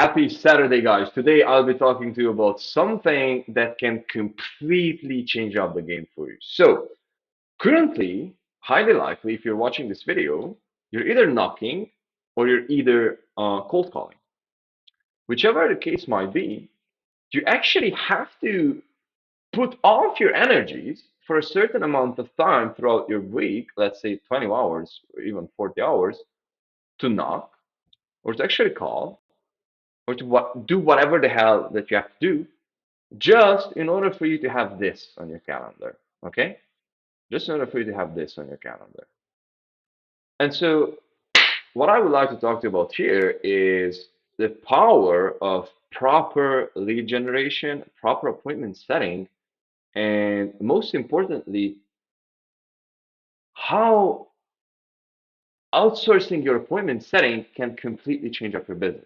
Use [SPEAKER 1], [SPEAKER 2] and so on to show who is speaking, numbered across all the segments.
[SPEAKER 1] Happy Saturday, guys. Today I'll be talking to you about something that can completely change up the game for you. So, currently, highly likely, if you're watching this video, you're either knocking or you're either cold calling. Whichever the case might be, you actually have to put all of your energies for a certain amount of time throughout your week, let's say 20 hours or even 40 hours, to knock or to actually call or to do whatever the hell that you have to do just in order for you to have this on your calendar. Okay? Just in order for you to have this on your calendar. And so, what I would like to talk to you about here is the power of proper lead generation, proper appointment setting, and most importantly, how outsourcing your appointment setting can completely change up your business.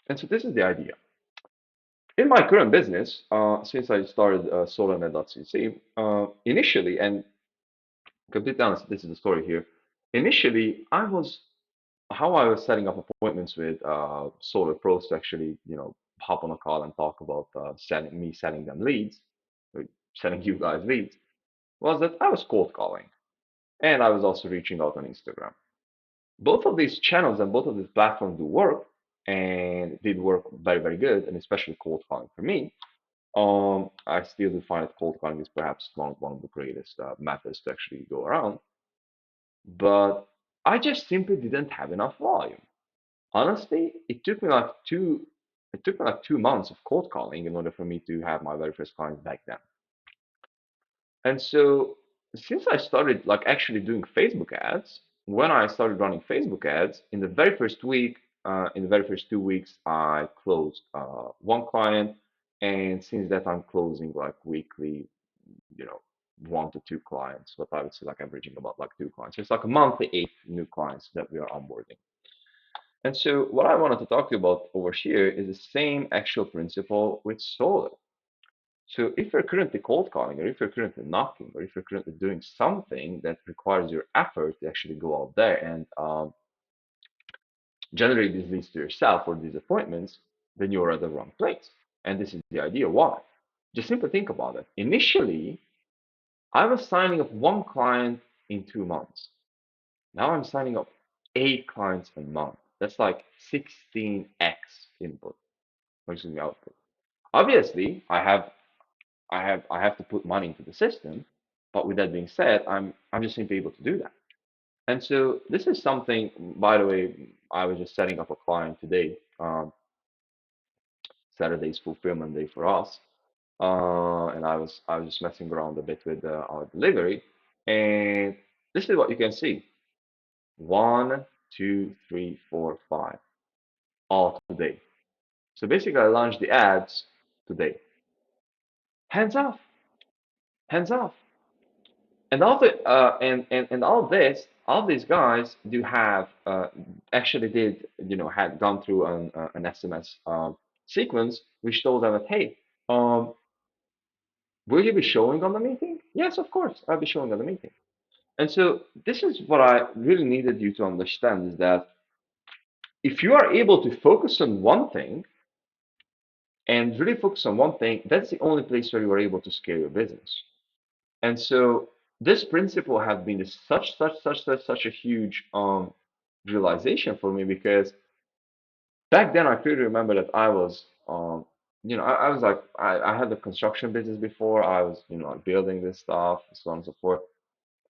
[SPEAKER 1] And so, this is the idea. In my current business, since I started Solarnet.cc, initially, and completely honest, this is the story here. Initially, how I was setting up appointments with solar pros to actually, hop on a call and talk about sending them leads, or sending you guys leads, was that I was cold calling and I was also reaching out on Instagram. Both of these channels and both of these platforms do work and did work very, very good, and especially cold calling for me. I still do find that cold calling is perhaps one of the greatest methods to actually go around, but I just simply didn't have enough volume. Honestly, it took me like 2 months of cold calling in order for me to have my very first clients back then. And so since I started like actually doing Facebook ads, when I started running Facebook ads, in the very first week, in the very first 2 weeks, I closed one client, and since that I'm closing like weekly, you know, 1 to 2 clients, but I would say like averaging about like 2 clients. It's like a monthly 8 new clients that we are onboarding. And so what I wanted to talk to you about over here is the same actual principle with solar. So if you're currently cold calling, or if you're currently knocking, or if you're currently doing something that requires your effort to actually go out there and generate these leads to yourself or these appointments, then you're at the wrong place. And this is the idea. Why? Just simply think about it. Initially, I was signing up one client in 2 months. Now I'm signing up 8 clients a month. That's like 16x input, or excuse me, output. Obviously, I have to put money into the system, but with that being said, I'm just simply able to do that. And so this is something. By the way, I was just setting up a client today. Saturday's fulfillment day for us, and I was just messing around a bit with our delivery, and this is what you can see: one, two, three, four, five, all today. So basically, I launched the ads today. Hands off, hands off. And all the and all these guys do have actually did had gone through an SMS sequence which told them that, hey, um, will you be showing on the meeting? Yes, of course, I'll be showing on the meeting. And so this is what I really needed you to understand, is that if you are able to focus on one thing and really focus on one thing, that's the only place where you are able to scale your business. And so this principle has been such a huge realization for me, because back then I clearly remember that I was I was like I had the construction business before. I was like building this stuff, so on and so forth.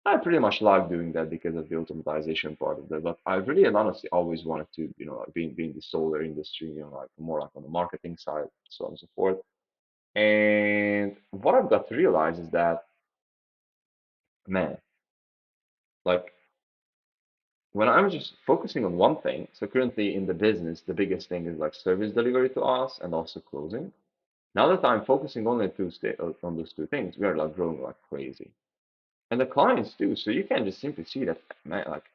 [SPEAKER 1] I pretty much like doing that because of the automatization part of that. But I really and honestly always wanted to like be in the solar industry, like more like on the marketing side, so on and so forth. And what I've got to realize is that, man, like when I was just focusing on one thing, so currently in the business, the biggest thing is like service delivery to us and also closing. Now that I'm focusing only on those two things, we are like growing like crazy. And the clients too. So you can just simply see that, man, like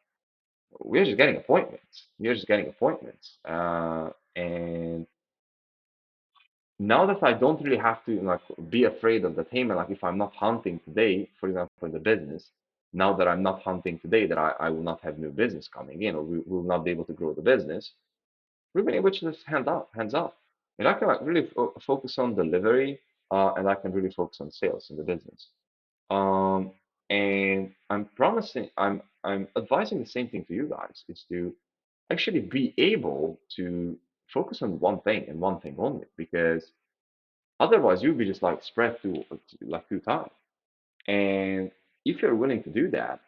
[SPEAKER 1] we're just getting appointments. We're just getting appointments. And now that I don't really have to like be afraid of the payment, like if I'm not hunting today, for example, in the business, now that I'm not hunting today, that I will not have new business coming in, or we will not be able to grow the business. we've been able to just hands off. And I can like really focus on delivery, and I can really focus on sales in the business. Um, and I'm advising the same thing to you guys, is to actually be able to focus on one thing and one thing only, because otherwise you'll be just like spread too tight. And if you're willing to do that,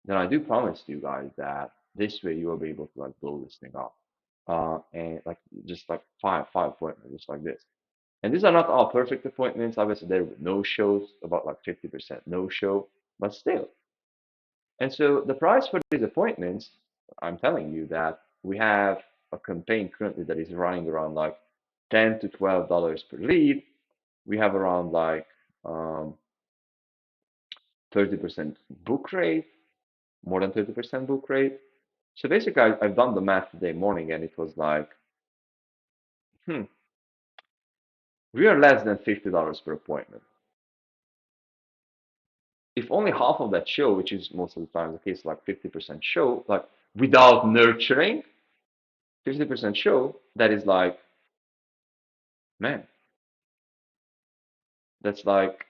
[SPEAKER 1] then I do promise you guys that this way you will be able to like blow this thing up. And like just like five appointments, just like this. And these are not all perfect appointments. Obviously, there were no shows, about like 50% no show, but still. And so the price for these appointments, I'm telling you that we have a campaign currently that is running around like $10 to $12 per lead. We have around like 30% book rate, more than 30% book rate. So basically, I've done the math today morning, and it was like, hmm, we are less than $50 per appointment. If only half of that show, which is most of the time the case, like 50% show, like without nurturing, 50% show, that is like, man, that's like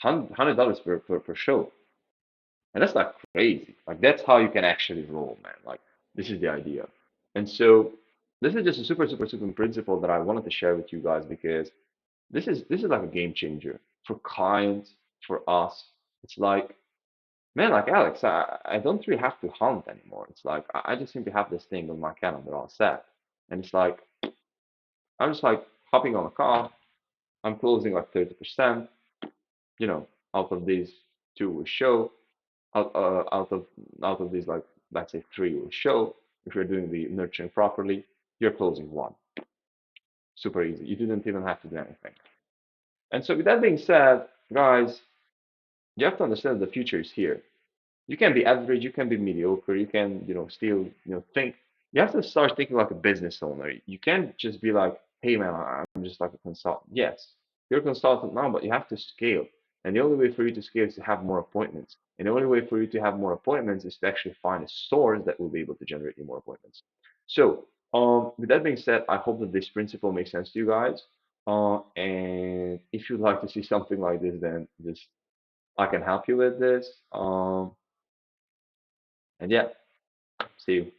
[SPEAKER 1] $100 per show. And that's like crazy. Like that's how you can actually roll, man. Like this is the idea. And so this is just a super principle that I wanted to share with you guys, because this is like a game changer for clients, for us. It's like, man, like Alex, I don't really have to hunt anymore. It's like I just simply have this thing on my calendar all set. And it's like I'm just like hopping on a car, I'm closing like 30%, you know, out of these two will show, out of these, like let's say three will show. If you're doing the nurturing properly, you're closing one. Super easy. You didn't even have to do anything. And so with that being said, guys, you have to understand the future is here. You can be average, you can be mediocre, you can, still, think. You have to start thinking like a business owner. You can't just be like, hey man, I'm just like a consultant. Yes, you're a consultant now, but you have to scale. And the only way for you to scale is to have more appointments. And the only way for you to have more appointments is to actually find a source that will be able to generate you more appointments. So, with that being said, I hope that this principle makes sense to you guys. And if you'd like to see something like this, then just I can help you with this. And yeah, see you.